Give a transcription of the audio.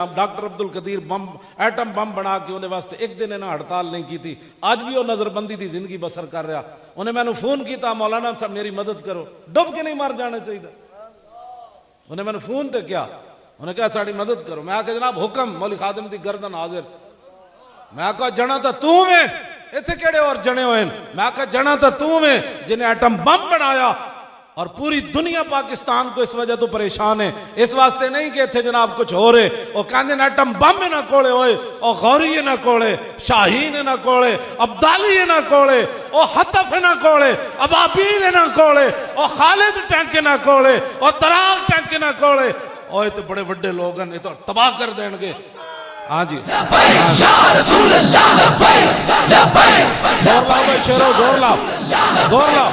Doctor Abdul Qadeer bomb atom bomb बना के उन्हें वास्ते एक दिन इन्हें हड़ताल नहीं की थी। आज भी वो नजरबंदी की जिंदगी बसर कर रहा। उन्हें मैंने फोन किया, मौलाना साहब मेरी मदद करो, डुब के नहीं मर जाना चाहिए। उन्हें मैंने फोन तो क्या, उन्हें कहा साड़ी मदद करो। मैं आके जनाब हुक्म, मौली खादिम दी गर्दन हाजिर। मैं आका जना तो तू में इतने केड़े और जने हुए। मैं आका जना तो तू में जिन्हें एटम बम बनाया और पूरी दुनिया पाकिस्तान को इस वजह तो परेशान है। इस वास्ते नहीं कि इतने जनाब कुछ हो रहे और कहते एटम बम ना कोले होए और गौरी ना कोले, शाहीन ना कोले, अब्दाली ना कोले और हतफ ना कोले, अबाबील ना कोले और खालिद टैंक ना कोले और तराल टैंक ना कोले। और ये तो बड़े बड़े लोग हैं, ये तो तबाह कर देंगे। हाँ जी, शेरो जोर लाओ, जोर लाओ।